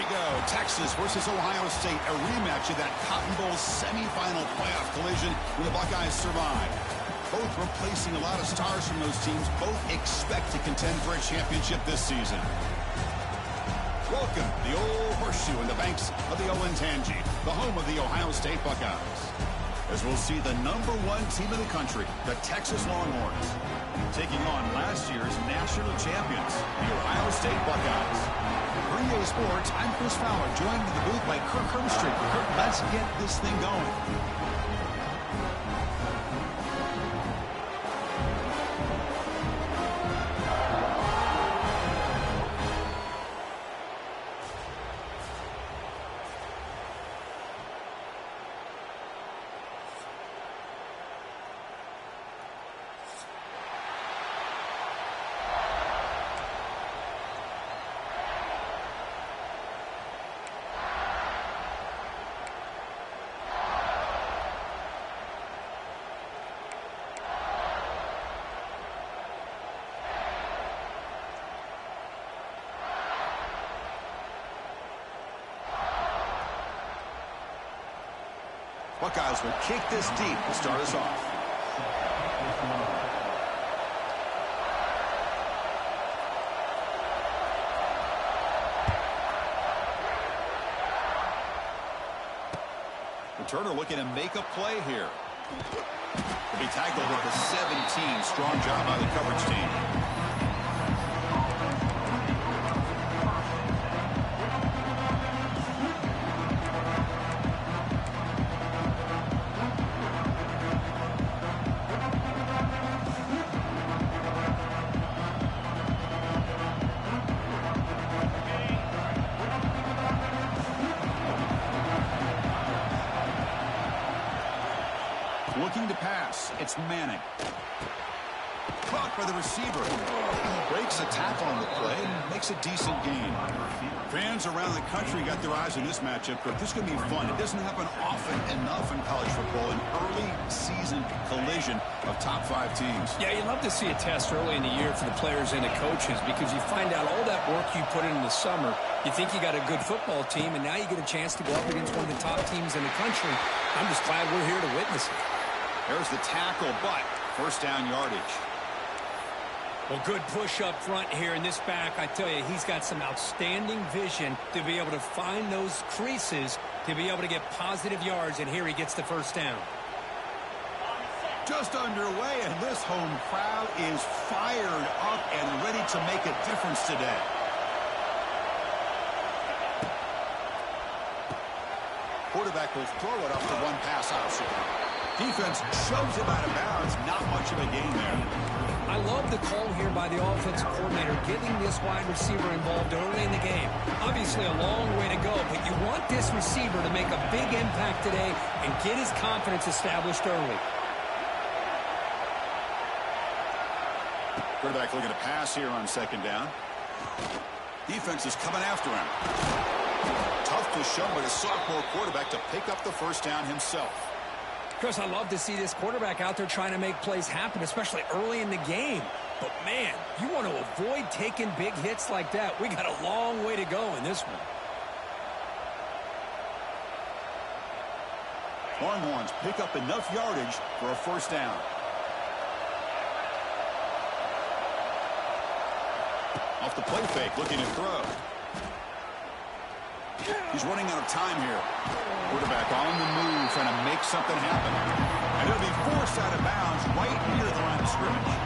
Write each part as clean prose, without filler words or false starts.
go. Texas versus Ohio State, a rematch of that Cotton Bowl semifinal playoff collision where the Buckeyes survived. Both replacing a lot of stars from those teams. Both expect to contend for a championship this season. Welcome, the old horseshoe in the banks of the Olentangy, the home of the Ohio State Buckeyes. As we'll see the #1 team in the country, the Texas Longhorns, taking on last year's national champions, the Ohio State Buckeyes. For EA Sports, I'm Chris Fowler, joined in the booth by Kirk Hermstreet. Kirk, let's get this thing going. Buckeyes will kick this deep to start us off. Returner looking to make a play here. Will be tackled at the 17. Strong job by the coverage team. Looking to pass. It's Manning. Caught by the receiver. Breaks a tackle on the play and makes a decent gain. Fans around the country got their eyes on this matchup. This is going to be fun. It doesn't happen often enough in college football. An early season collision of top 5 teams. Yeah, you love to see a test early in the year for the players and the coaches because you find out all that work you put in the summer. You think you got a good football team, and now you get a chance to go up against one of the top teams in the country. I'm just glad we're here to witness it. There's the tackle, but first down yardage. Well, good push up front here in this back. I tell you, he's got some outstanding vision to be able to find those creases, to be able to get positive yards, and here he gets the first down. Just underway, and this home crowd is fired up and ready to make a difference today. Quarterback will throw it up the one pass option. Defense shoves him out of bounds. Not much of a gain there. I love the call here by the offensive coordinator, getting this wide receiver involved early in the game. Obviously a long way to go, but you want this receiver to make a big impact today and get his confidence established early. Quarterback looking to pass here on second down. Defense is coming after him. Tough to show by the sophomore quarterback to pick up the first down himself. Chris, I love to see this quarterback out there trying to make plays happen, especially early in the game. But, man, you want to avoid taking big hits like that. We got a long way to go in this one. Longhorns pick up enough yardage for a first down. Off the play fake, looking to throw. He's running out of time here. Quarterback on the move, trying to make something happen. And he'll be forced out of bounds right near the line of scrimmage.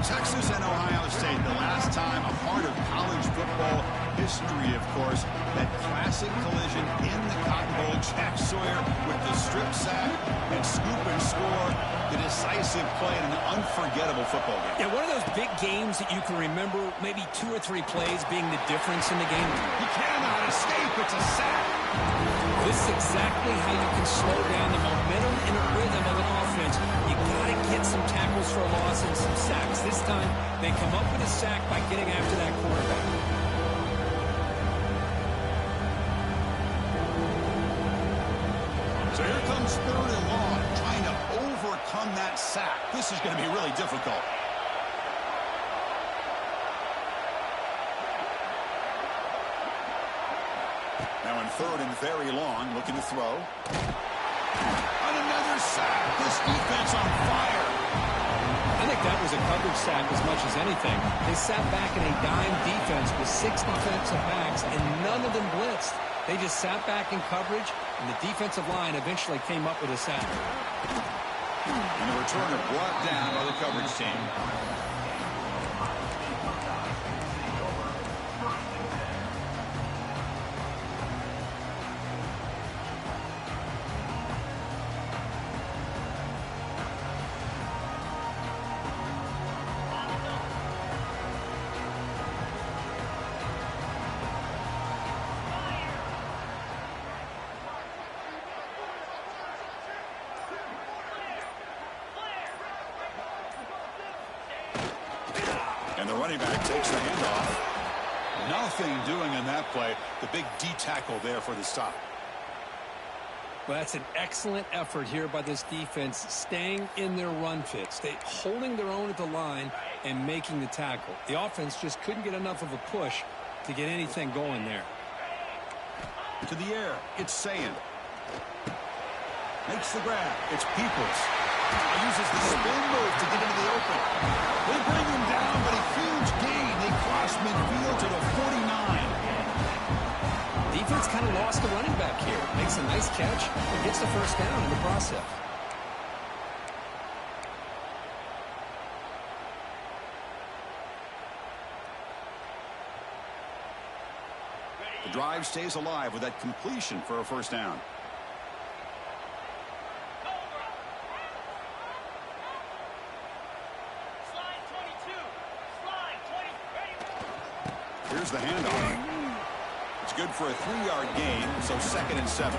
Texas and Ohio State, the last time a part of college football history, of course, that classic collision in the Cotton Bowl. Jack Sawyer with the strip sack and scoop and score. The decisive play in an unforgettable football game. Yeah, one of those big games that you can remember, maybe 2 or 3 plays being the difference in the game. He cannot escape. It's a sack. This is exactly how you can slow down the momentum and a rhythm of an offense. You got to get some tackles for a loss and some sacks. This time, they come up with a sack by getting after that quarterback. So here comes 3rd and long, trying to overcome that sack. This is going to be really difficult. Now in third and very long, looking to throw. On another sack. This defense on fire. I think that was a coverage sack as much as anything. They sat back in a dime defense with 6 defensive backs, and none of them blitzed. They just sat back in coverage, and the defensive line eventually came up with a sack. And the returner brought down by the coverage team. And the running back takes the handoff. Nothing doing in that play. The big D tackle there for the stop. Well, that's an excellent effort here by this defense, staying in their run fit, holding their own at the line and making the tackle. The offense just couldn't get enough of a push to get anything going there. To the air, it's Sayin. Makes the grab. It's Peoples. He uses the spin move to get into the open. They bring him down, but a huge gain. They cross midfield to the 49. Defense kind of lost the running back here. Makes a nice catch and gets the first down in the process. The drive stays alive with that completion for a first down. Here's the handoff. It's good for a 3-yard gain, so 2nd and 7.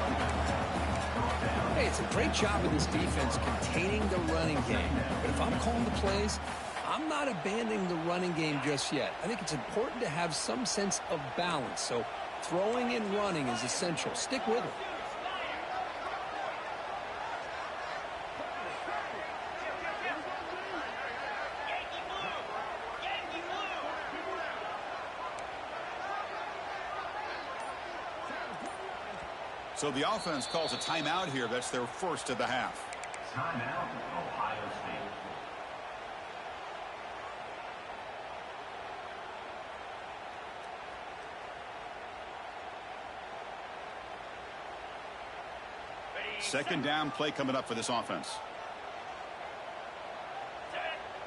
Hey, it's a great job of this defense containing the running game. But if I'm calling the plays, I'm not abandoning the running game just yet. I think it's important to have some sense of balance. So throwing and running is essential. Stick with it. So the offense calls a timeout here. That's their first of the half. Timeout, Ohio State. Second down play coming up for this offense.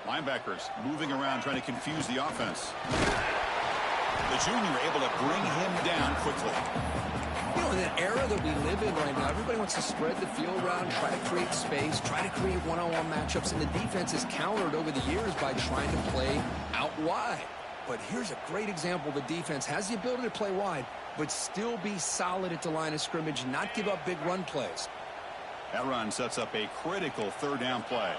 Linebackers moving around trying to confuse the offense. The junior able to bring him down quickly. You know, in that era that we live in right now, everybody wants to spread the field around, try to create space, try to create one-on-one matchups, and the defense is countered over the years by trying to play out wide. But here's a great example. The defense has the ability to play wide, but still be solid at the line of scrimmage, not give up big run plays. That run sets up a critical third down play.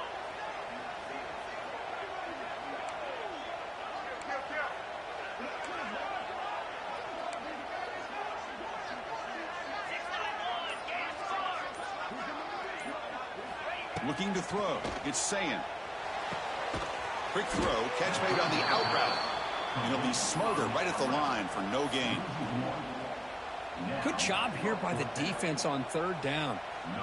Looking to throw. It's Sayin. Quick throw. Catch made on the out route. And he'll be smothered right at the line for no gain. Good job here by the defense on third down.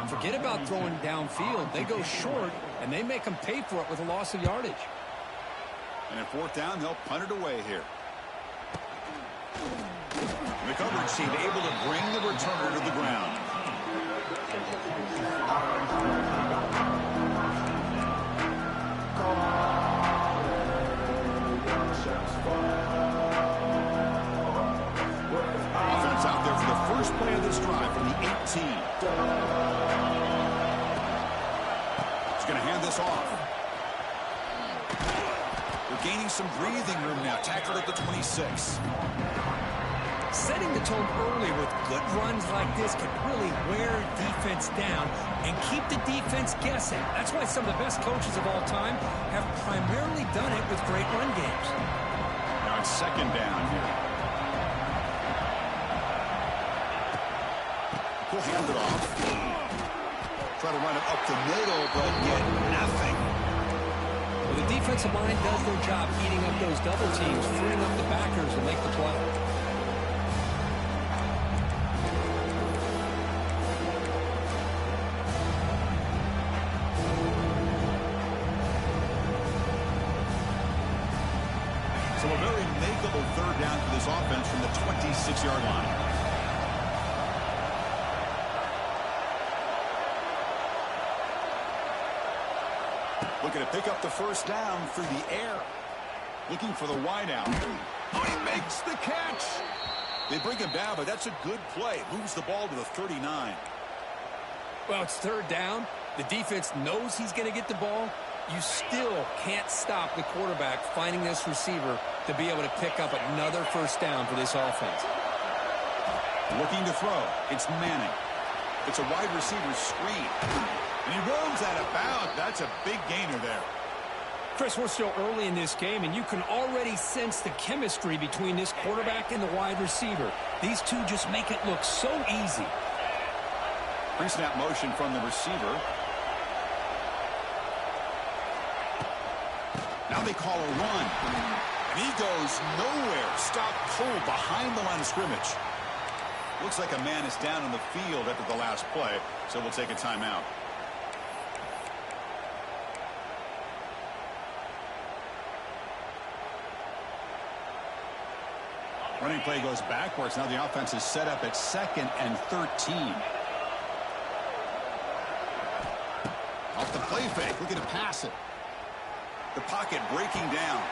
Forget about throwing downfield. They go short, and they make them pay for it with a loss of yardage. And at fourth down, they'll punt it away here. The coverage team able to bring the returner to the ground. Offense out there for the first play of this drive from the 18. He's going to hand this off. They're gaining some breathing room now. Tackled at the 26. Setting the tone early with good runs like this can really wear defense down and keep the defense guessing. That's why some of the best coaches of all time have primarily done it with great run games. Now it's second down here. He'll hand it off. Try to run it up the middle, but get nothing. Well, the defensive line does their job eating up those double teams, freeing up the backers to make the play. So a very makeable third down for this offense from the 26-yard line. Looking to pick up the first down through the air. Looking for the wideout. Oh, he makes the catch. They bring him down, but that's a good play. Moves the ball to the 39. Well, it's third down. The defense knows he's going to get the ball. You still can't stop the quarterback finding this receiver to be able to pick up another first down for this offense. Looking to throw. It's Manning. It's a wide receiver screen. And he runs out of bounds. That's a big gainer there. Chris, we're still early in this game, and you can already sense the chemistry between this quarterback and the wide receiver. These two just make it look so easy. Pre-snap motion from the receiver. Now they call a run. And he goes nowhere. Stopped cold behind the line of scrimmage. Looks like a man is down on the field after the last play, so we'll take a timeout. Running play goes backwards. Now the offense is set up at 2nd and 13. Off the play fake, looking to pass it. The pocket breaking down.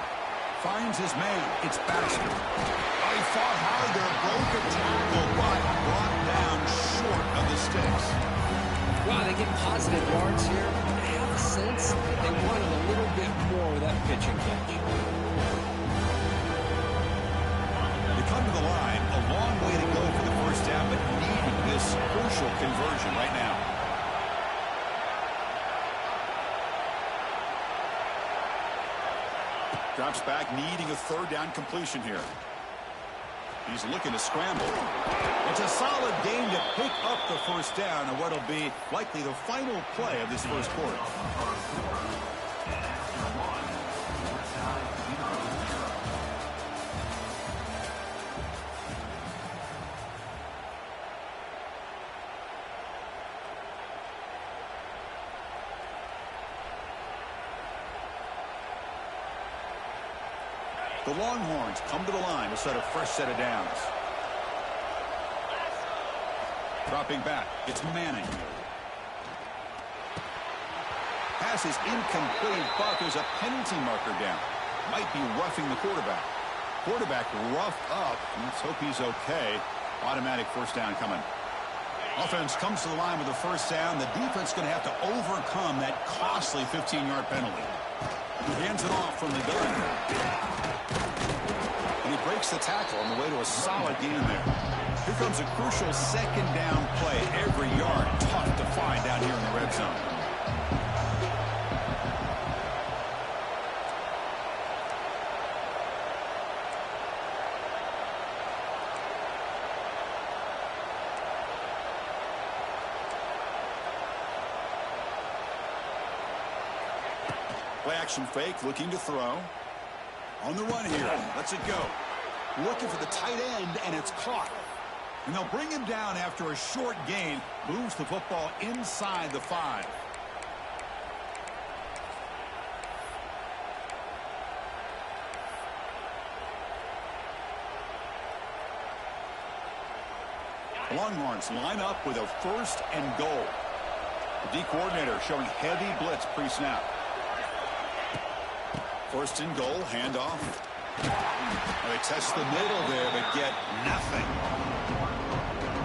Finds his man. It's Baxter. Oh, he fought hard there. Broke a tackle, but brought down short of the sticks. Wow, they get positive yards here. I have a sense that they wanted a little bit more of that pitch and catch. They come to the line. A long way to go for the first down, but needing this crucial conversion right now. Drops back, needing a third down completion here. He's looking to scramble. It's a solid game to pick up the first down and what'll be likely the final play of this first quarter. The Longhorns come to the line to set a fresh set of downs. Dropping back, it's Manning. Pass is incomplete, but there's a penalty marker down. Might be roughing the quarterback. Quarterback roughed up. Let's hope he's okay. Automatic first down coming. Offense comes to the line with a first down. The defense going to have to overcome that costly 15-yard penalty. He hands it off from the gun. And he breaks the tackle on the way to a solid gain there. Here comes a crucial second down play. Every yard tough to find down here in the red zone. Play action fake, looking to throw. On the run here, lets it go. Looking for the tight end, and it's caught. And they'll bring him down after a short gain. Moves the football inside the 5. The Longhorns line up with a 1st and goal. The D coordinator showing heavy blitz pre-snap. 1st and goal, handoff. Well, they test the middle there, but get nothing.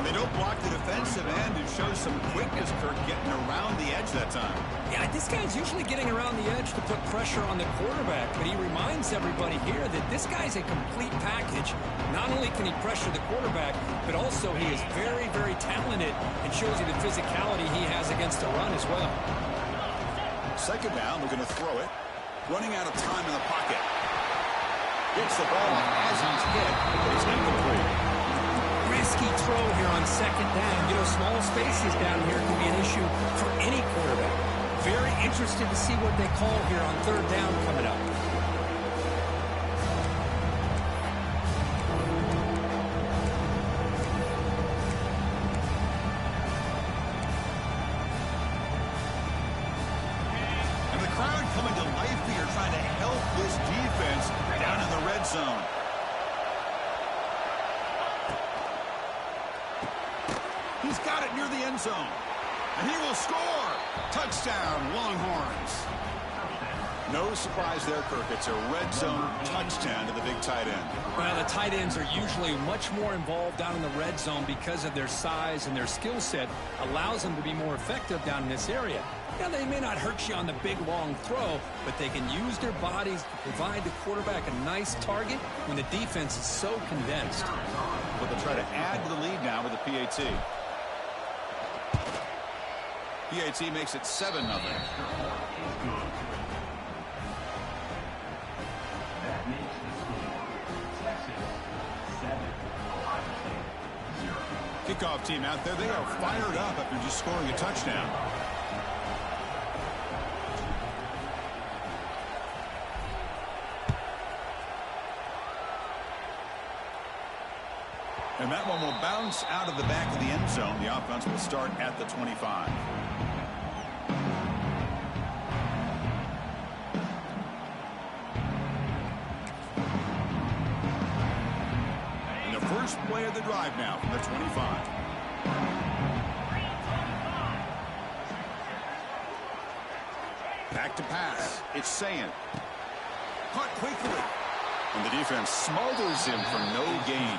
They don't block the defensive end and show some quickness, Kirk, getting around the edge that time. Yeah, this guy's usually getting around the edge to put pressure on the quarterback, but he reminds everybody here that this guy's a complete package. Not only can he pressure the quarterback, but also he is very, very talented and shows you the physicality he has against the run as well. Second down, looking to throw it. Running out of time in the pocket. Gets the ball as he's hit, but it's incomplete. Risky throw here on second down. You know, small spaces down here can be an issue for any quarterback. Very interested to see what they call here on third down coming up. And the crowd coming to life here, trying to help this defense down in in the red zone. He's got it near the end zone. And he will score. Touchdown, Longhorns. No surprise there, Kirk. It's a red zone touchdown to the big tight end. Well, the tight ends are usually much more involved down in the red zone because of their size, and their skill set allows them to be more effective down in this area. Now, they may not hurt you on the big, long throw, but they can use their bodies to provide the quarterback a nice target when the defense is so condensed. But they'll try to add to the lead now with the PAT. PAT makes it 7-0. Kickoff team out there. They are fired up after just scoring a touchdown. And that one will bounce out of the back of the end zone. The offense will start at the 25. And the first play of the drive now from the 25. Back to pass. It's Sayin. Caught quickly. And the defense smothers him for no gain.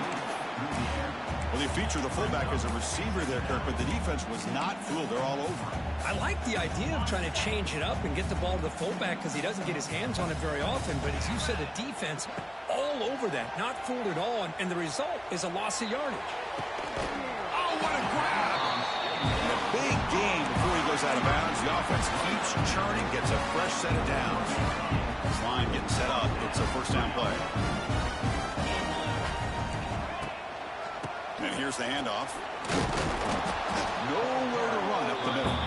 Well, they feature the fullback as a receiver there, Kirk, but the defense was not fooled. They're all over. I like the idea of trying to change it up and get the ball to the fullback because he doesn't get his hands on it very often. But as you said, the defense all over that, not fooled at all. And the result is a loss of yardage. Oh, what a grab! And a big gain before he goes out of bounds. The offense keeps churning, gets a fresh set of downs. This line getting set up. It's a first down play. And here's the handoff. Nowhere to run up the middle.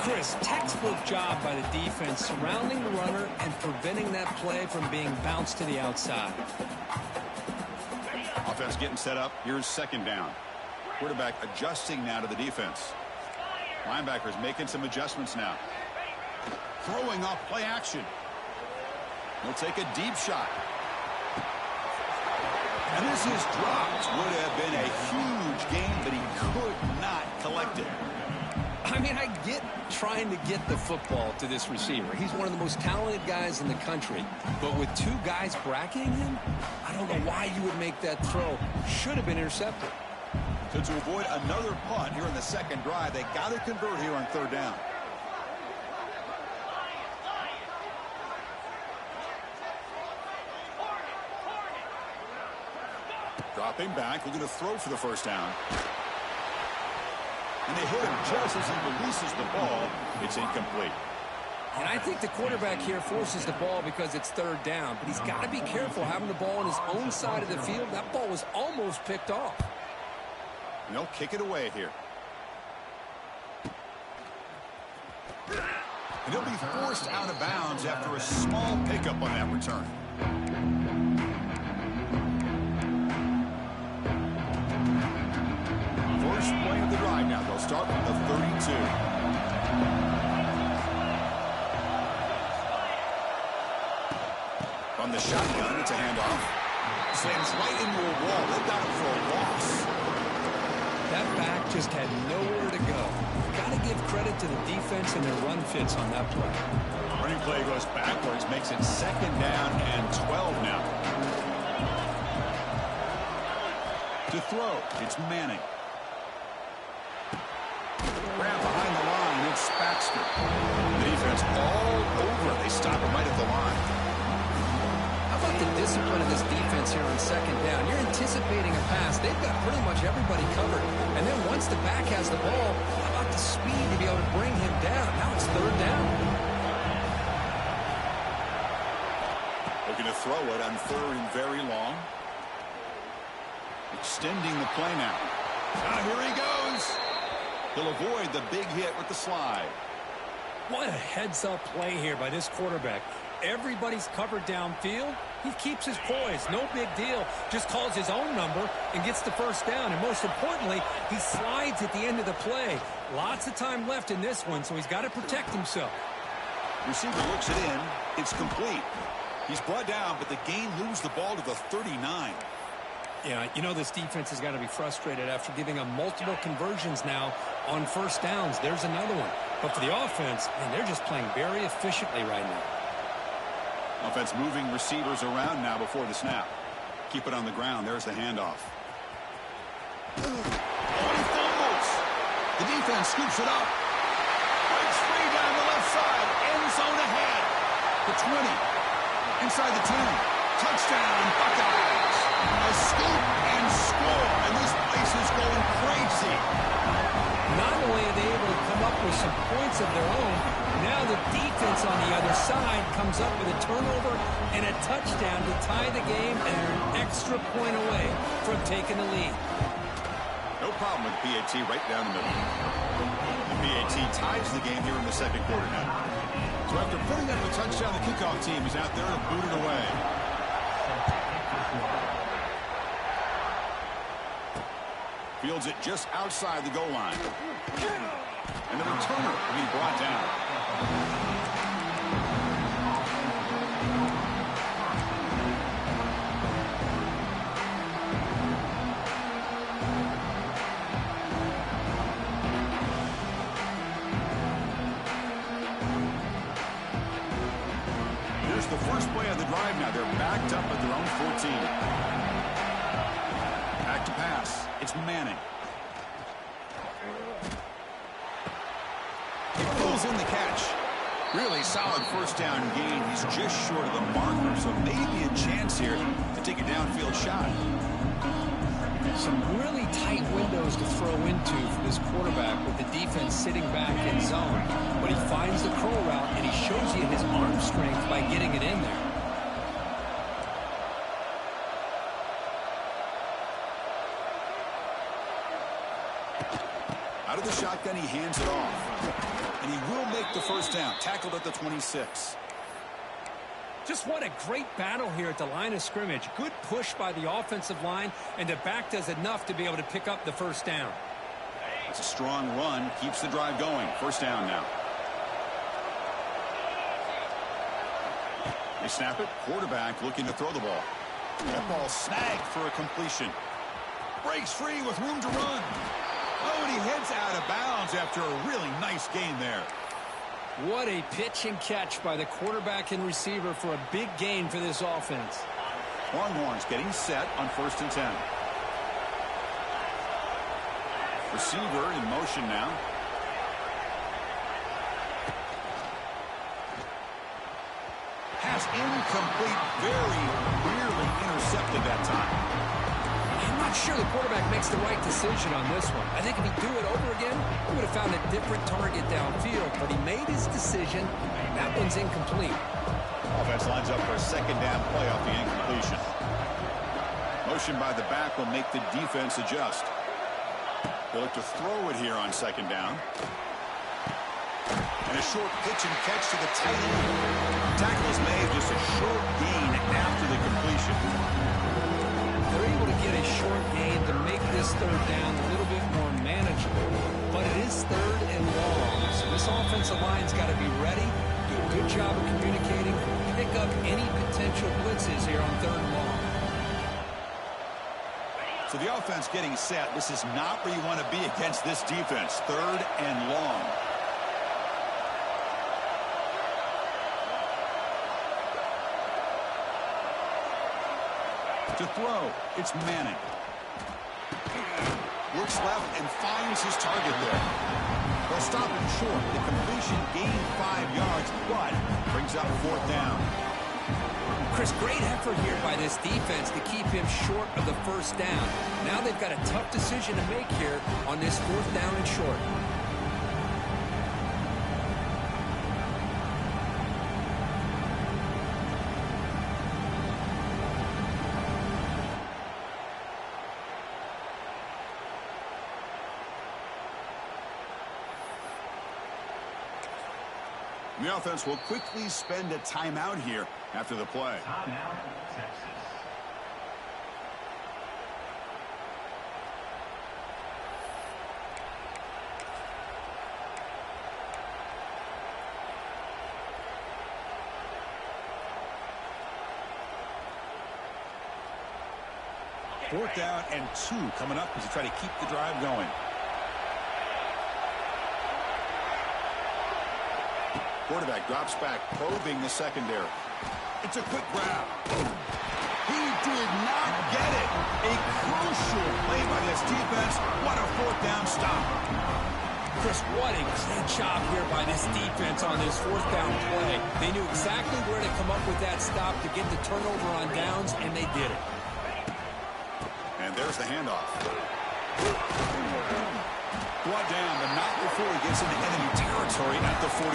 Chris, textbook job by the defense surrounding the runner and preventing that play from being bounced to the outside. Offense getting set up. Here's second down. Quarterback adjusting now to the defense. Linebackers making some adjustments now. Throwing off play action. He'll take a deep shot. And this is dropped. Would have been a huge gain, but he could not collect it. I mean, I get trying to get the football to this receiver. He's one of the most talented guys in the country. But with two guys bracketing him, I don't know why you would make that throw. Should have been intercepted. So to avoid another punt here in the second drive, they got to convert here on third down. Dropping back, looking to throw for the first down. And they hit him just as he releases the ball. It's incomplete. And I think the quarterback here forces the ball because it's third down. But he's got to be careful having the ball on his own side of the field. That ball was almost picked off. And they'll kick it away here. And he'll be forced out of bounds after a small pickup on that return. First play of the drive now. They'll start from the 32. From the shotgun, it's a handoff. Slams right into a wall. They got him for a loss. That back just had nowhere to go. Got to give credit to the defense and their run fits on that play. Running play goes backwards, makes it second down and 12 now. To throw, it's Manning. Grab behind the line, it's Baxter. The defense all over. They stop him right at the line. How about the discipline of this defense here on second down? You're anticipating a pass. They've got pretty much everybody covered. And then once the back has the ball, how about the speed to be able to bring him down? Now it's third down. Looking to throw it on third and very long. Extending the play now. Now here he goes. He'll avoid the big hit with the slide. What a heads-up play here by this quarterback. Everybody's covered downfield. He keeps his poise. No big deal. Just calls his own number and gets the first down. And most importantly, he slides at the end of the play. Lots of time left in this one, so he's got to protect himself. Receiver looks it in. It's complete. He's brought down, but the gain moves the ball to the 39. Yeah, you know this defense has got to be frustrated after giving them multiple conversions now on first downs. There's another one. But for the offense, man, they're just playing very efficiently right now. Offense moving receivers around now before the snap. Keep it on the ground. There's the handoff. Oh, he fumbles. The defense scoops it up. Breaks free down the left side. End zone ahead. The 20. Inside the 10. Touchdown, Buckeyes. A scoop and score. And this place is going crazy. Not only are they able to come up with some points of their own, now the defense on the other side comes up with a turnover and a touchdown to tie the game, and they're an extra point away from taking the lead. No problem with PAT right down the middle. The PAT ties the game here in the second quarter now. So after putting up a touchdown, the kickoff team is out there to boot it away. Fields it just outside the goal line. And the returner will be brought down. Here's the first play of the drive now. They're backed up at their own 14. Back to pass. It's Manning. He pulls in the catch. Really solid first down gain. He's just short of the marker, so maybe a chance here to take a downfield shot. Some really tight windows to throw into for this quarterback with the defense sitting back in zone. But he finds the curl route, and he shows you his arm strength by getting it in there. Out of the shotgun, he hands it off. And he will make the first down. Tackled at the 26. Just what a great battle here at the line of scrimmage. Good push by the offensive line, and the back does enough to be able to pick up the first down. It's a strong run. Keeps the drive going. First down now. They snap it. Quarterback looking to throw the ball. That ball snagged for a completion. Breaks free with room to run. Oh, and he heads out of bounds after a really nice gain there. What a pitch and catch by the quarterback and receiver for a big gain for this offense. Longhorns getting set on 1st and 10. Receiver in motion now. Pass incomplete. Very nearly intercepted that time. I'm not sure the quarterback makes the right decision on this one. I think if he'd do it over again, he would have found a different target downfield, but he made his decision. That one's incomplete. Offense lines up for a second down play off the incompletion. Motion by the back will make the defense adjust. They'll look to throw it here on second down. And a short pitch and catch to the tight end. Tackle is made, just a short gain after the completion. They're able to get a short gain to make this third down a little bit more manageable. But it is third and long, so this offensive line's got to be ready, do a good job of communicating, pick up any potential blitzes here on third and long. So the offense getting set. This is not where you want to be against this defense. Third and long. To throw, it's Manning. Looks left and finds his target there. They'll stop him short. The completion gained 5 yards, but brings up 4th down. Chris, great effort here by this defense to keep him short of the first down. Now they've got a tough decision to make here on this 4th down and short. The offense will quickly spend a timeout here after the play. Timeout, Texas. 4th down and 2 coming up as you try to keep the drive going. Quarterback drops back, probing the secondary. It's a quick grab. He did not get it. A crucial play by this defense. What a 4th down stop. Chris, what a great job here by this defense on this 4th down play. They knew exactly where to come up with that stop to get the turnover on downs, and they did it. And there's the handoff. Brought down, but not before he gets into enemy territory at the 49.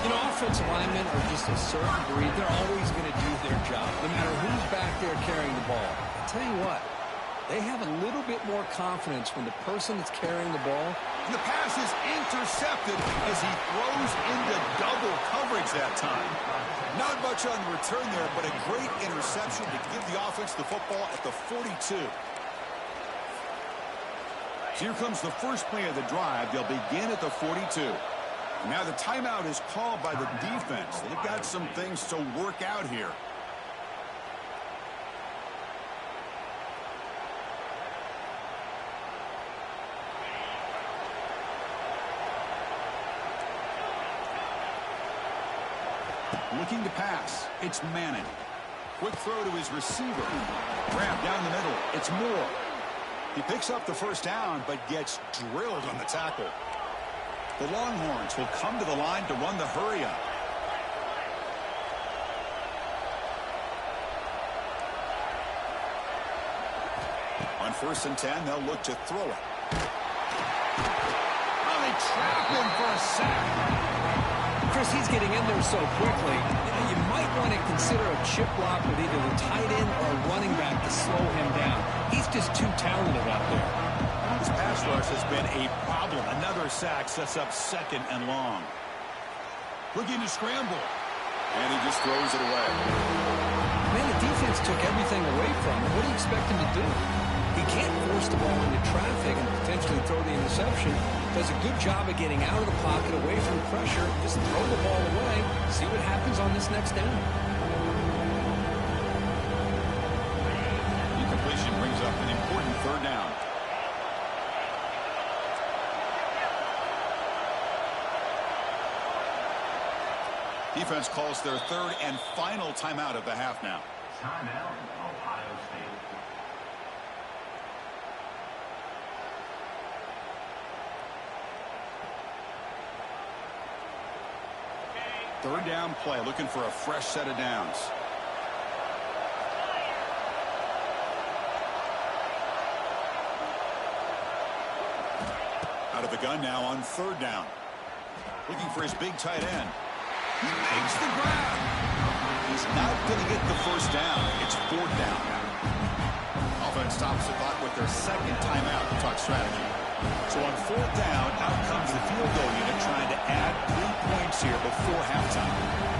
You know, offensive linemen are just a certain breed. They're always going to do their job, no matter who's back there carrying the ball. I'll tell you what, they have a little bit more confidence when the person that's carrying the ball. And the pass is intercepted as he throws into double coverage that time. Not much on the return there, but a great interception to give the offense the football at the 42. So here comes the first play of the drive. They'll begin at the 42. Now the timeout is called by the defense. They've got some things to work out here. Looking to pass. It's Manning. Quick throw to his receiver. Grab down the middle. It's Moore. He picks up the first down, but gets drilled on the tackle. The Longhorns will come to the line to run the hurry-up. On 1st and 10, they'll look to throw it. Oh, they trap him for a sack. Chris, he's getting in there so quickly. You might want to consider a chip block with either the tight end or a running back to slow him down. He's just too talented out there. This pass rush has been a problem. Another sack sets up 2nd and long. Looking to scramble. And he just throws it away. Man, the defense took everything away from him. What do you expect him to do? He can't force the ball into traffic and potentially throw the interception. Does a good job of getting out of the pocket, away from pressure. Just throw the ball away. See what happens on this next down. The completion brings up an important 3rd down. Defense calls their 3rd and final timeout of the half now. Timeout, Ohio State. Third down play, looking for a fresh set of downs. Out of the gun now on 3rd down. Looking for his big tight end. He makes the grab. He's not going to get the first down. It's 4th down. Offense stops the clock with their 2nd timeout to talk strategy. So on 4th down, out comes the field goal unit trying to add 3 points here before halftime.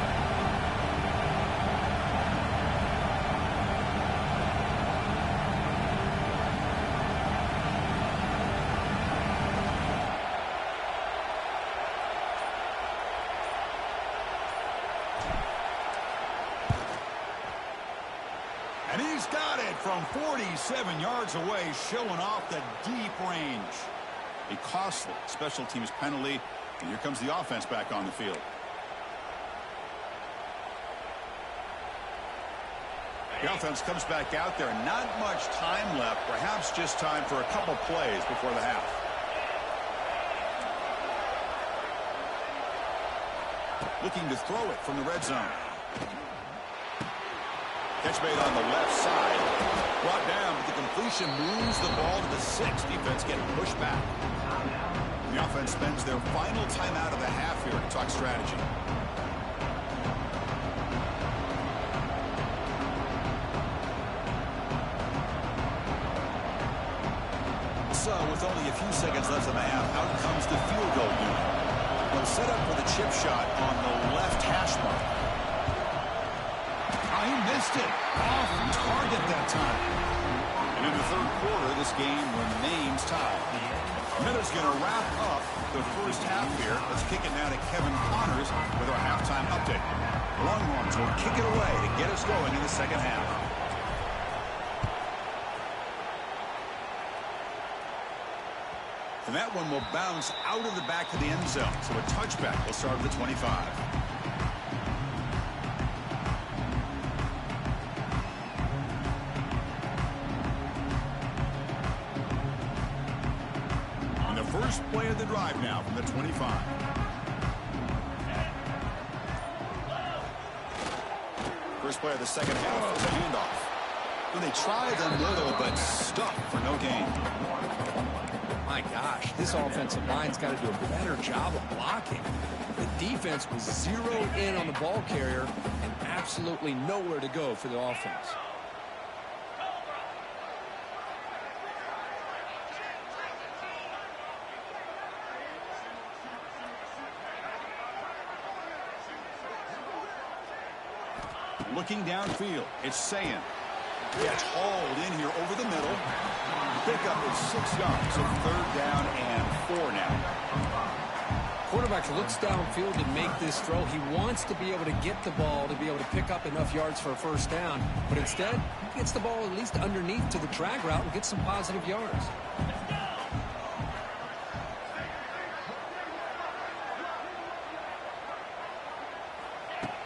And he's got it from 47 yards away, showing off the deep range. A costly special teams penalty, and here comes the offense back on the field. The offense comes back out there. Not much time left, perhaps just time for a couple plays before the half. Looking to throw it from the red zone. Catch made on the left side. Brought down, but the completion moves the ball to the 6. Defense getting pushed back. The offense spends their final timeout of the half here to talk strategy. So, with only a few seconds left in the half, out comes the field goal unit. They'll set up for the chip shot on the left hash mark. He missed it. Off target that time. And in the 3rd quarter, this game remains tied. Miller's going to wrap up the first half here. Let's kick it now to Kevin Connors with our halftime update. The Longhorns will kick it away to get us going in the 2nd half. And that one will bounce out of the back of the end zone. So a touchback will start at the 25. And the first play of the drive now from the 25. First play of the second half is a handoff. And they tried a little, but stuck for no gain. My gosh, this offensive line's got to do a better job of blocking. The defense was zeroed in on the ball carrier and absolutely nowhere to go for the offense. Looking downfield, it's Sayin. Gets hauled in here over the middle. Pickup is 6 yards, so 3rd down and 4 now. Quarterback looks downfield to make this throw. He wants to be able to get the ball to be able to pick up enough yards for a first down, but instead he gets the ball at least underneath to the drag route and gets some positive yards.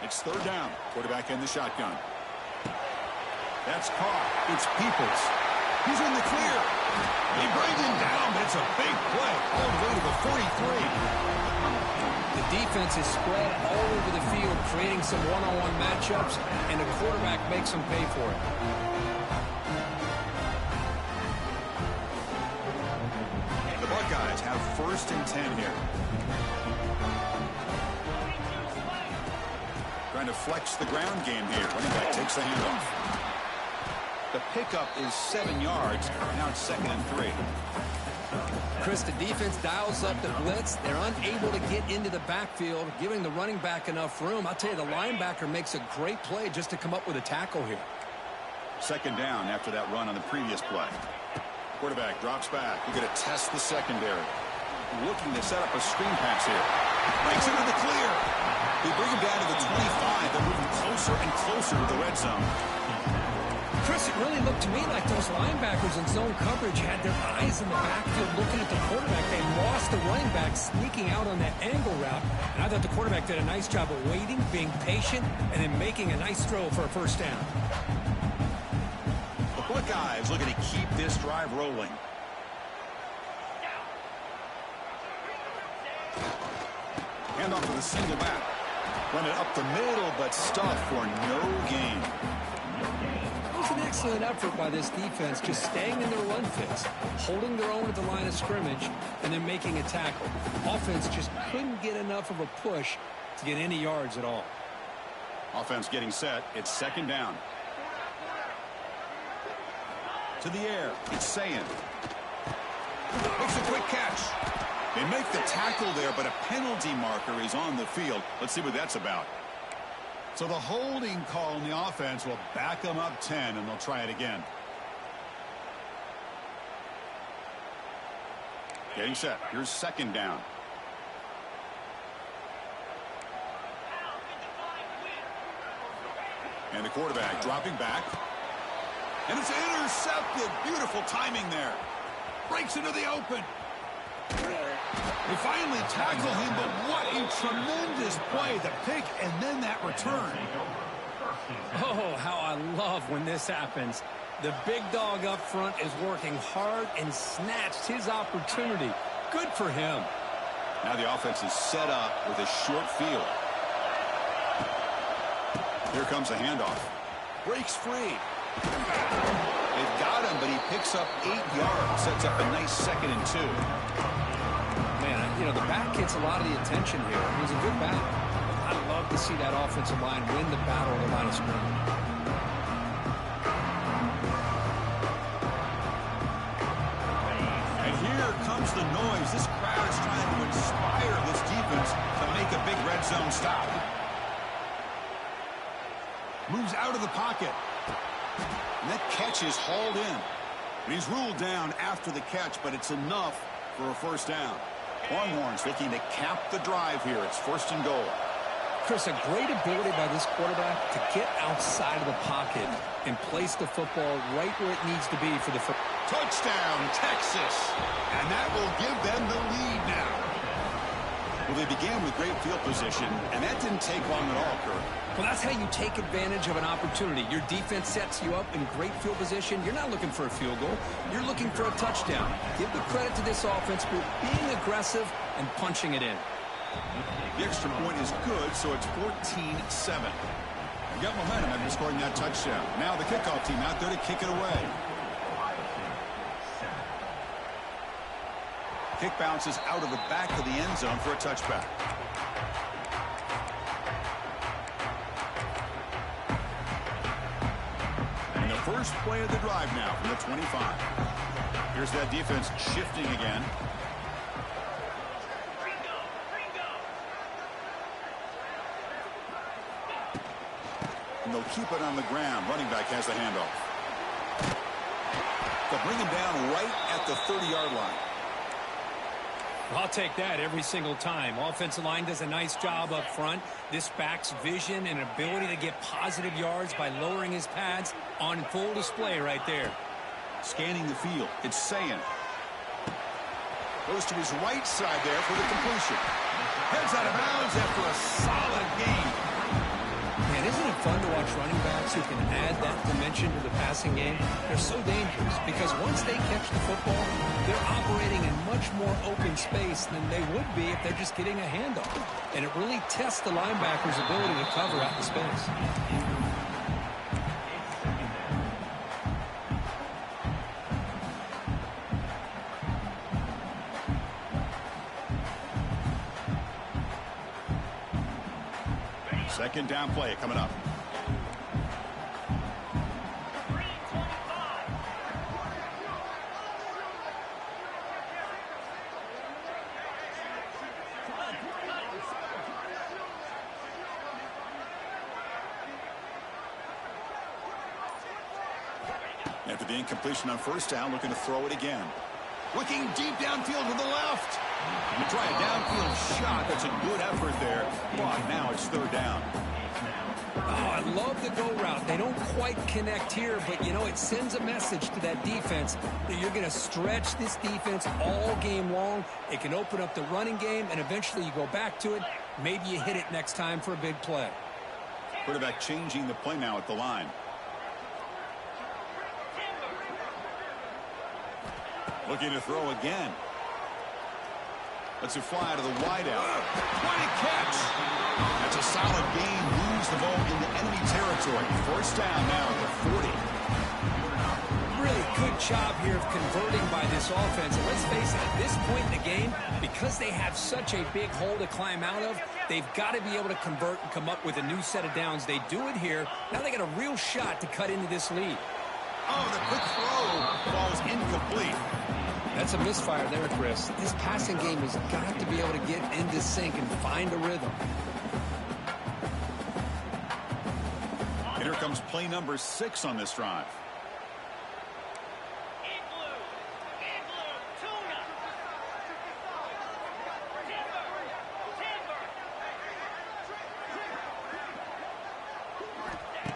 It's 3rd down. Quarterback in the shotgun. That's caught. It's Peoples. He's in the clear. He brings him down, but it's a big play all the way to the 43. The defense is spread all over the field, creating some one-on-one matchups, and the quarterback makes them pay for it. The Buckeyes have 1st and 10 here. Trying to flex the ground game here. Running back takes the handoff. The pickup is 7 yards. Now it's 2nd and 3. Chris, the defense dials up the blitz. They're unable to get into the backfield, giving the running back enough room. I'll tell you, the linebacker makes a great play just to come up with a tackle here. 2nd down after that run on the previous play. Quarterback drops back. We're going to test the secondary. Looking to set up a screen pass here. Breaks into the clear. They bring him down to the 25. They're moving closer and closer to the red zone. Chris, it really looked to me like those linebackers in zone coverage had their eyes in the backfield looking at the quarterback. They lost the running back sneaking out on that angle route. And I thought the quarterback did a nice job of waiting, being patient, and then making a nice throw for a first down. The Buckeyes looking to keep this drive rolling. Handoff to the single back. Run it up the middle, but stuffed for no gain. It was an excellent effort by this defense, just staying in their run fits, holding their own at the line of scrimmage, and then making a tackle. Offense just couldn't get enough of a push to get any yards at all. Offense getting set. It's 2nd down. To the air. It's Sayin. Makes a quick catch. They make the tackle there, but a penalty marker is on the field. Let's see what that's about. So the holding call in the offense will back them up 10, and they'll try it again. Getting set. Here's 2nd down. And the quarterback dropping back. And it's intercepted. Beautiful timing there. Breaks into the open. They finally tackle him, but what a tremendous play. The pick and then that return. Oh, how I love when this happens. The big dog up front is working hard and snatched his opportunity. Good for him. Now the offense is set up with a short field. Here comes the handoff. Breaks free. They've got him, but he picks up 8 yards. Sets up a nice 2nd and 2. Man, you know, the back gets a lot of the attention here. It was a good battle. I'd love to see that offensive line win the battle of the line of scrimmage. And here comes the noise. This crowd is trying to inspire this defense to make a big red zone stop. Moves out of the pocket. And that catch is hauled in. And he's ruled down after the catch, but it's enough for a first down. Longhorns looking to cap the drive here. It's 1st and goal. Chris, a great ability by this quarterback to get outside of the pocket and place the football right where it needs to be for the first. Touchdown, Texas. And that will give them the lead now. Well, they began with great field position, and that didn't take long at all, Kirk. Well, that's how you take advantage of an opportunity. Your defense sets you up in great field position. You're not looking for a field goal. You're looking for a touchdown. Give the credit to this offense for being aggressive and punching it in. The extra point is good, so it's 14-7. They got momentum after scoring that touchdown. Now the kickoff team out there to kick it away. Kick bounces out of the back of the end zone for a touchback. And the first play of the drive now from the 25. Here's that defense shifting again. And they'll keep it on the ground. Running back has the handoff. They'll bring him down right at the 30-yard line. I'll take that every single time. Offensive line does a nice job up front. This back's vision and ability to get positive yards by lowering his pads on full display right there. Scanning the field. It's Sayin. Goes to his right side there for the completion. Heads out of bounds after a solid game. Man, isn't it fun to watch running backs who can add that dimension to the passing game? They're so dangerous because once they catch the football, they're operating in much more open space than they would be if they're just getting a handoff. And it really tests the linebacker's ability to cover out the space. Second down play coming up. After the incompletion on first down, looking to throw it again. Looking deep downfield to the left. You try a downfield shot. That's a good effort there. But now it's third down. Oh, I love the go route. They don't quite connect here, but, you know, it sends a message to that defense that you're going to stretch this defense all game long. It can open up the running game, and eventually you go back to it. Maybe you hit it next time for a big play. Quarterback changing the play now at the line. Looking to throw again. Lets it fly out of the wideout. What a catch! That's a solid gain. Moves the ball into enemy territory. First down now at the 40. Really good job here of converting by this offense. And let's face it, at this point in the game, because they have such a big hole to climb out of, they've got to be able to convert and come up with a new set of downs. They do it here. Now they got a real shot to cut into this lead. Oh, the quick throw falls incomplete. That's a misfire there, Chris. This passing game has got to be able to get into sync and find a rhythm. And here comes play number 6 on this drive.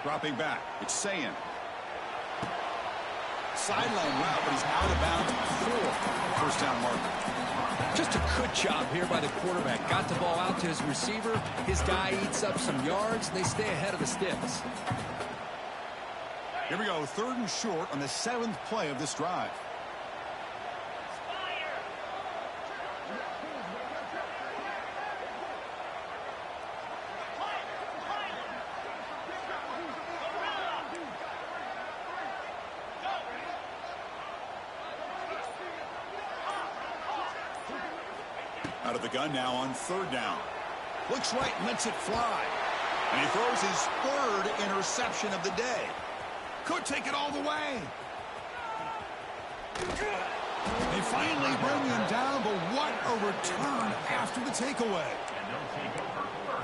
Dropping back. It's Sayin. Sideline route, but he's out of bounds before first down marker. Just a good job here by the quarterback. Got the ball out to his receiver. His guy eats up some yards. And they stay ahead of the sticks. Here we go. 3rd and short on the 7th play of this drive. Out of the gun now on 3rd down. Looks right and lets it fly. And he throws his 3rd interception of the day. Could take it all the way. They finally bring him down, but what a return after the takeaway.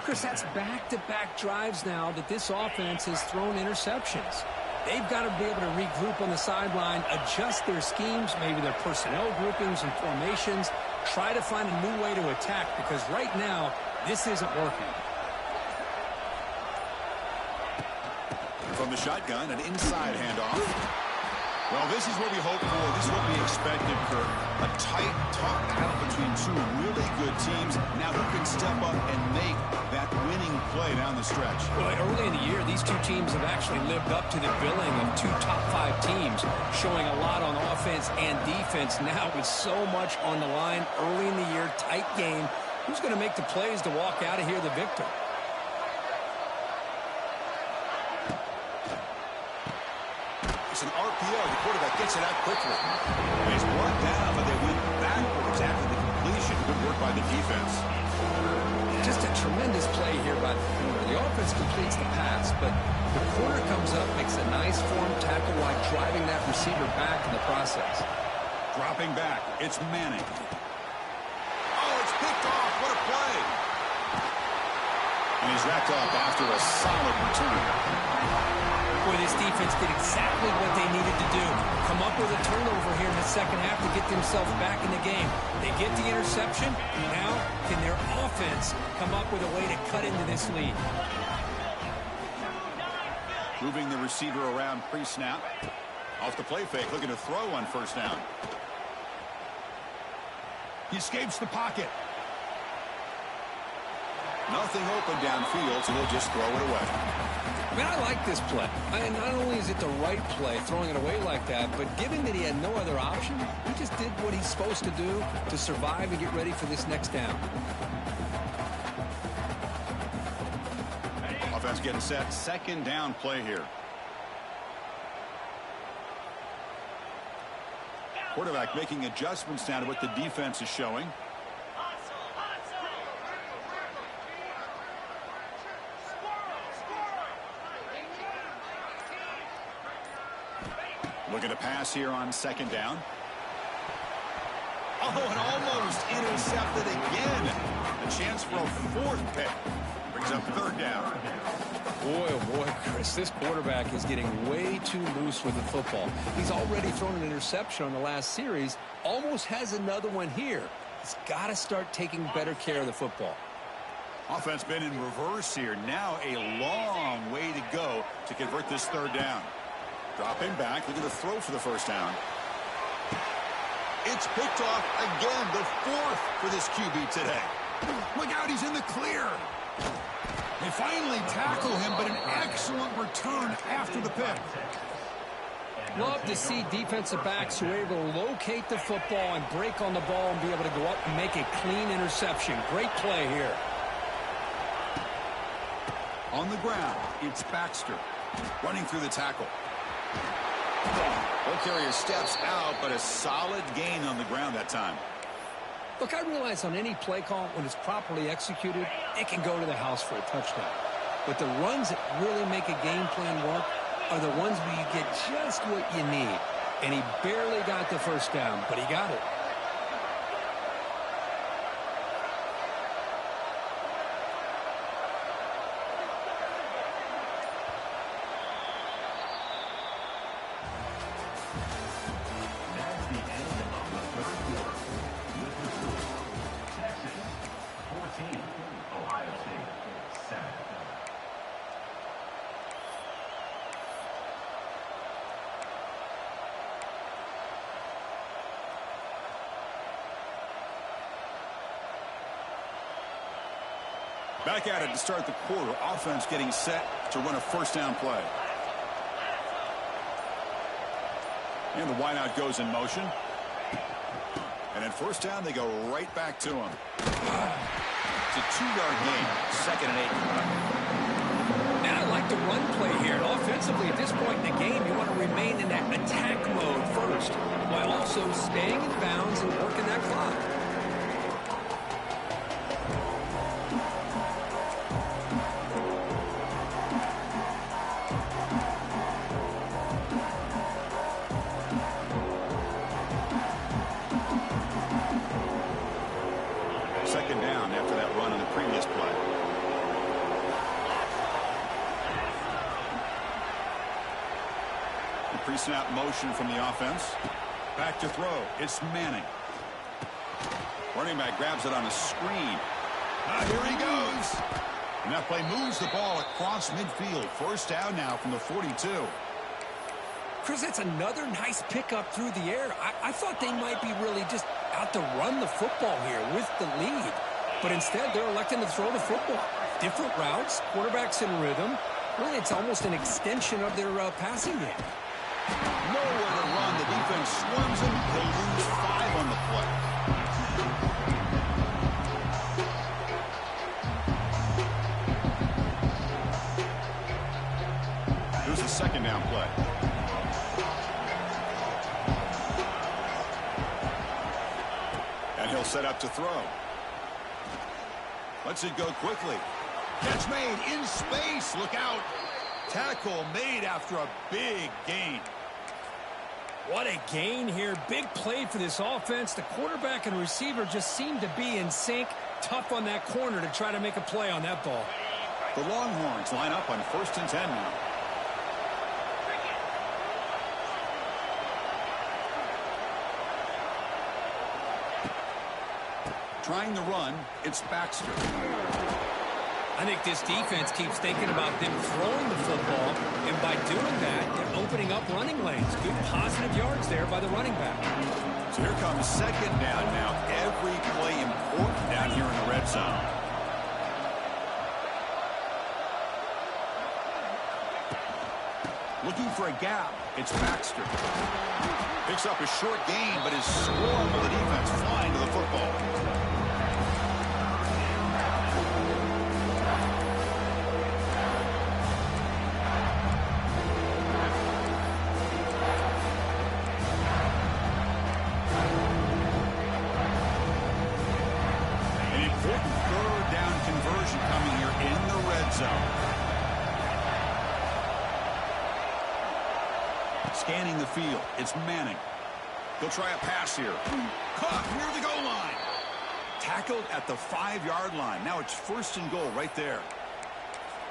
Chris, that's back-to-back drives now that this offense has thrown interceptions. They've got to be able to regroup on the sideline, adjust their schemes, maybe their personnel groupings and formations, try to find a new way to attack because right now, this isn't working. From the shotgun, an inside handoff. Well, this is what we hope for. This is what we expected, Kirk. A tight, tough battle between two really good teams. Now who can step up and make that winning play down the stretch? Well, early in the year, these two teams have actually lived up to the billing of two top-5 teams, showing a lot on offense and defense. Now with so much on the line early in the year, tight game, who's going to make the plays to walk out of here the victor? It's an RPO. The quarterback gets it out quickly. He's brought down, but they went backwards after the completion. Good work by the defense. Just a tremendous play here by the corner. The offense completes the pass, but the corner comes up, makes a nice form tackle while driving that receiver back in the process. Dropping back. It's Manning. Oh, it's picked off. What a play. And he's wrapped up after a solid return. Boy, this defense did exactly what they needed to do. Come up with a turnover here in the second half to get themselves back in the game. They get the interception. Now, can their offense come up with a way to cut into this lead? Moving the receiver around pre-snap. Off the play fake, looking to throw on first down. He escapes the pocket. Nothing open downfield, so they'll just throw it away. I mean, I like this play. Not only is it the right play, throwing it away like that, but given that he had no other option, he just did what he's supposed to do to survive and get ready for this next down. Offense getting set. Second down play here. Quarterback making adjustments now to what the defense is showing. Looking to pass here on second down. Oh, and almost intercepted again. A chance for a fourth pick. Brings up third down. Boy, oh boy, Chris, this quarterback is getting way too loose with the football. He's already thrown an interception on the last series. Almost has another one here. He's got to start taking better care of the football. Offense been in reverse here. Now a long way to go to convert this third down. Dropping back, looking to throw for the first down. It's picked off again, the fourth for this QB today. Look out, he's in the clear. They finally tackle him, but an excellent return after the pick. Love to see defensive backs who are able to locate the football and break on the ball and be able to go up and make a clean interception. Great play here. On the ground, it's Baxter running through the tackle. Ball carrier steps out, but a solid gain on the ground that time. Look, I realize on any play call, when it's properly executed, it can go to the house for a touchdown. But the runs that really make a game plan work are the ones where you get just what you need. And he barely got the first down, but he got it. Back at it to start the quarter. Offense getting set to run a first down play. And the wideout goes in motion. And at first down, they go right back to him. It's a 2-yard gain. 2nd and 8. And I like the run play here. And offensively, at this point in the game, you want to remain in that attack mode first, while also staying in bounds and working that clock. Second down after that run on the previous play. The pre-snap motion from the offense. Back to throw. It's Manning. Running back grabs it on a screen. Here he goes. And that play moves the ball across midfield. First down now from the 42. Chris, that's another nice pickup through the air. I thought they might be really just out to run the football here with the lead. But instead, they're electing to throw the football. Different routes, quarterbacks in rhythm. Really, it's almost an extension of their passing game. Nowhere to run. The defense swarms him. He'll lose 5 on the play. Here's the second down play. And he'll set up to throw. Lets it go quickly. Catch made in space. Look out. Tackle made after a big gain. What a gain here. Big play for this offense. The quarterback and receiver just seem to be in sync. Tough on that corner to try to make a play on that ball. The Longhorns line up on 1st and 10 now. Trying to run, it's Baxter. I think this defense keeps thinking about them throwing the football, and by doing that, they're opening up running lanes. Good positive yards there by the running back. So here comes second down now. Every play important down here in the red zone. Looking for a gap. It's Baxter. Picks up a short gain, but is swarmed by the defense flying to the football. Scanning the field. It's Manning. He'll try a pass here. Caught near the goal line. Tackled at the 5-yard line. Now it's 1st and goal right there.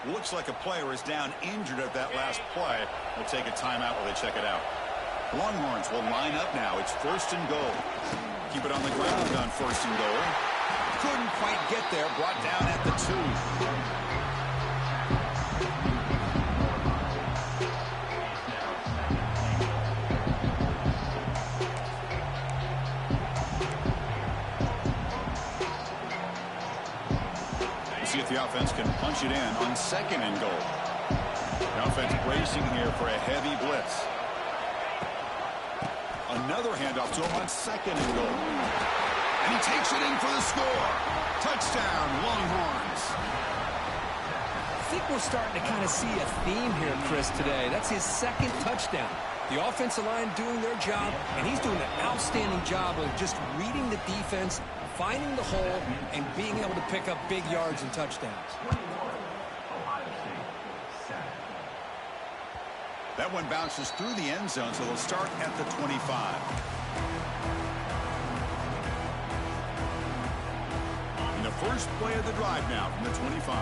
Looks like a player is down injured at that last play. They'll take a timeout while they check it out. Longhorns will line up now. It's 1st and goal. Keep it on the ground on 1st and goal. Couldn't quite get there. Brought down at the 2. See if the offense can punch it in on 2nd and goal. The offense bracing here for a heavy blitz. Another handoff to him on 2nd and goal. And he takes it in for the score. Touchdown, Longhorns. I think we're starting to kind of see a theme here, Chris, today. That's his 2nd touchdown. The offensive line doing their job, and he's doing an outstanding job of just reading the defense, finding the hole, and being able to pick up big yards and touchdowns. That one bounces through the end zone, so they'll start at the 25. And the first play of the drive now from the 25.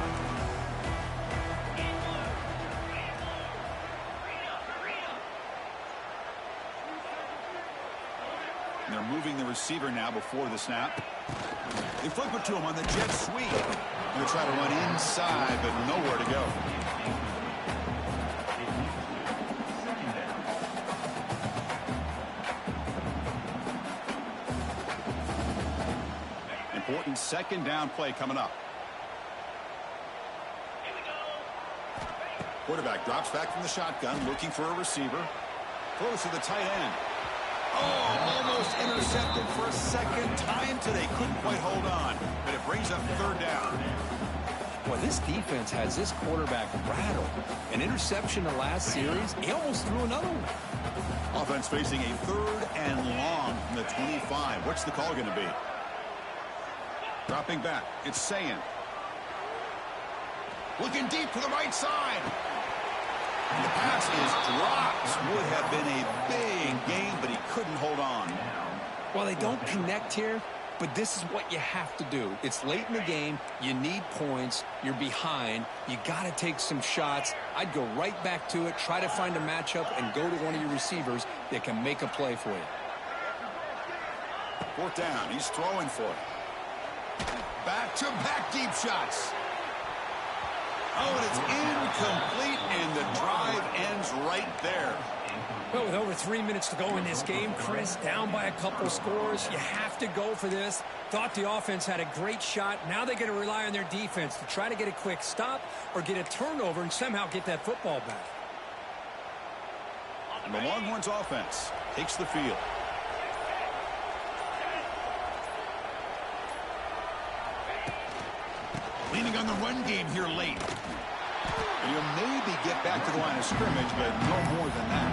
And they're moving the receiver now before the snap. They flip it to him on the jet sweep. They'll try to run inside, but nowhere to go. Important 2nd down play coming up. Quarterback drops back from the shotgun, looking for a receiver. Throws to the tight end. Oh, almost intercepted for a 2nd time today. Couldn't quite hold on, but it brings up 3rd down. Well, this defense has this quarterback rattled. An interception the last series. He almost threw another one. Offense facing a 3rd and long from the 25. What's the call going to be? Dropping back. It's Sayin. Looking deep to the right side. And the pass is dropped. Would have been a big gain, but he couldn't hold on. Well, they don't connect here, but this is what you have to do. It's late in the game. You need points. You're behind. You got to take some shots. I'd go right back to it, try to find a matchup, and go to one of your receivers that can make a play for you. 4th down. He's throwing for it. Back-to-back deep shots. Oh, and it's incomplete, and the drive ends right there. Well, with over 3 minutes to go in this game, Chris, down by a couple scores, you have to go for this. Thought the offense had a great shot. Now they got to rely on their defense to try to get a quick stop or get a turnover and somehow get that football back. And the Longhorns offense takes the field. Leaning on the run game here late. And you'll maybe get back to the line of scrimmage, but no more than that.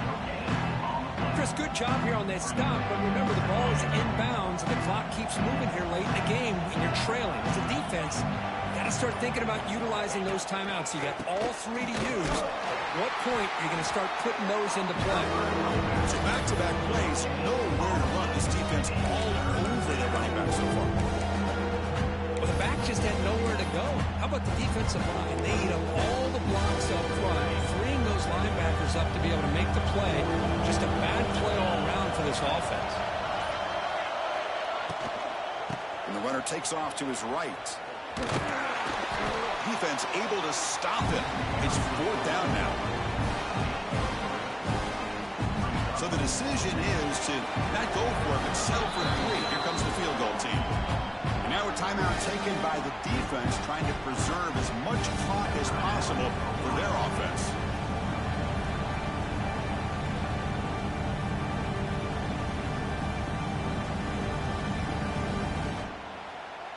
Chris, good job here on that stop, but remember the ball is inbounds and the clock keeps moving here late in the game when you're trailing. As a defense, you got to start thinking about utilizing those timeouts. You got all three to use. At what point are you going to start putting those into play? So back-to-back plays, nowhere to run. This defense all over their running back so far. Well, the back just had nowhere to go. How about the defensive line? They eat up all the blocks up front, freeing those linebackers up to be able to make the play. Just a bad play all around for this offense. And the runner takes off to his right. Defense able to stop him. It's 4th down now. So the decision is to not go for it, but settle for 3. Here comes the field goal team. And now a timeout taken by the defense, trying to preserve as much clock as possible for their offense.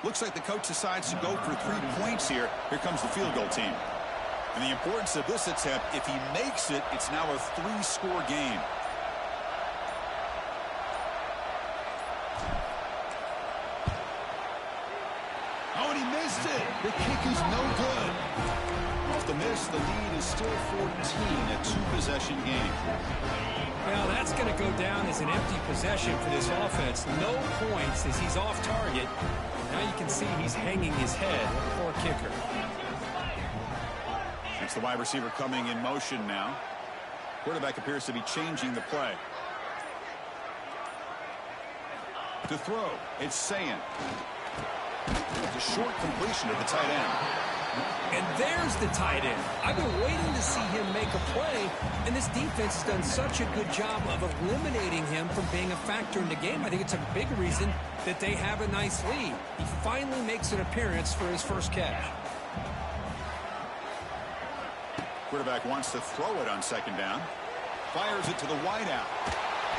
Looks like the coach decides to go for 3 points here. Here comes the field goal team. And the importance of this attempt, if he makes it, it's now a 3-score game. Oh, and he missed it. The kick is no good. Off the miss, the lead is still 14, a 2-possession game. Well, that's going to go down as an empty possession for this offense. No points as he's off target. Now you can see he's hanging his head. Poor kicker. It's the wide receiver coming in motion now. Quarterback appears to be changing the play. To throw, it's Sayin. It's a short completion to the tight end. And there's the tight end. I've been waiting to see him make a play, and this defense has done such a good job of eliminating him from being a factor in the game. I think it's a big reason that they have a nice lead. He finally makes an appearance for his first catch. Quarterback wants to throw it on 2nd down. Fires it to the wideout.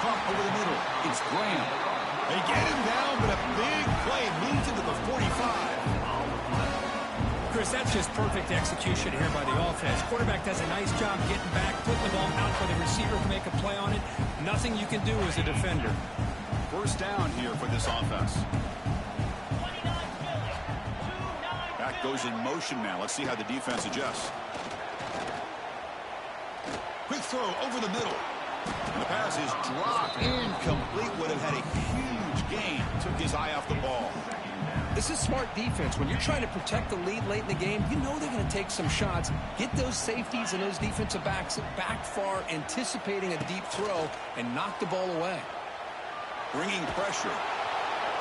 Pump over the middle. It's Graham. They get him down, but a big play moves into the 45. Chris, that's just perfect execution here by the offense. Quarterback does a nice job getting back, putting the ball out for the receiver to make a play on it. Nothing you can do as a defender. 1st down here for this offense. Back goes in motion now. Let's see how the defense adjusts. Quick throw over the middle. And the pass is dropped incomplete. Would have had a huge gain. Took his eye off the ball. This is smart defense. When you're trying to protect the lead late in the game, you know they're going to take some shots. Get those safeties and those defensive backs back far, anticipating a deep throw, and knock the ball away. Bringing pressure.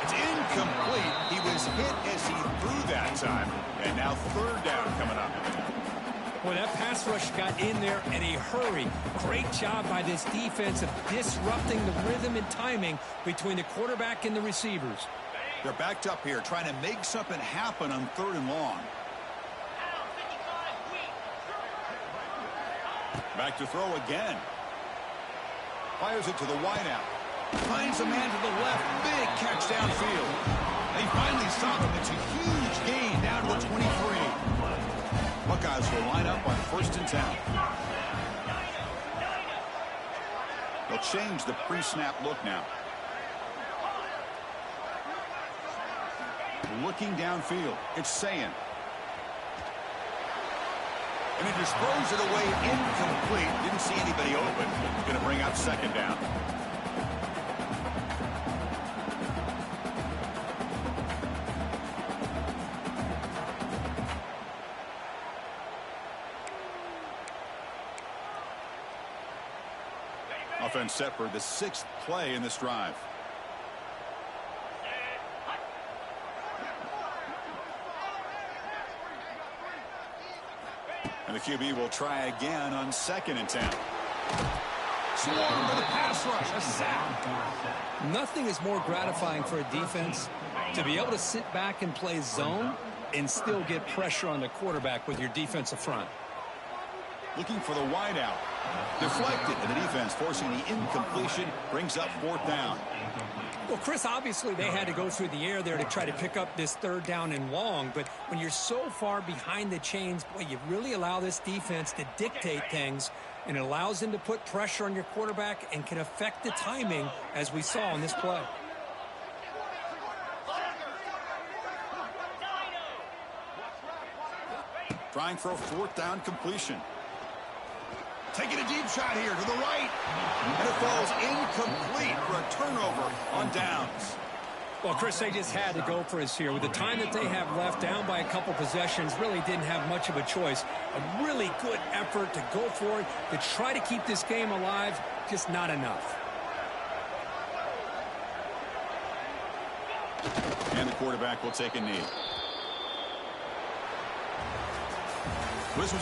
It's incomplete. He was hit as he threw that time. And now 3rd down coming up. Boy, that pass rush got in there in a hurry. Great job by this defense of disrupting the rhythm and timing between the quarterback and the receivers. They're backed up here, trying to make something happen on 3rd and long. Back to throw again. Fires it to the wideout. Finds a man to the left. Big catch downfield. They finally stop him. It's a huge gain down to the 23. Buckeyes will line up on 1st and 10. They'll change the pre-snap look now. Looking downfield. It's Sayin. And he just throws it away incomplete. Didn't see anybody open. Going to bring up 2nd down. Offense set for the 6th play in this drive. And the QB will try again on 2nd and 10. Swarmed by the pass rush. A sack. Nothing is more gratifying for a defense to be able to sit back and play zone and still get pressure on the quarterback with your defensive front. Looking for the wideout. Deflected, and the defense forcing the incompletion brings up 4th down. Well, Chris, obviously they had to go through the air there to try to pick up this 3rd down and long, but when you're so far behind the chains, boy, you really allow this defense to dictate things, and it allows them to put pressure on your quarterback and can affect the timing, as we saw in this play. Trying for a 4th down completion. Taking a deep shot here to the right. And it falls incomplete for a turnover on downs. Well, Chris, they just had to go for us here. With the time that they have left, down by a couple possessions, really didn't have much of a choice. A really good effort to go for it, to try to keep this game alive, just not enough. And the quarterback will take a knee. This was a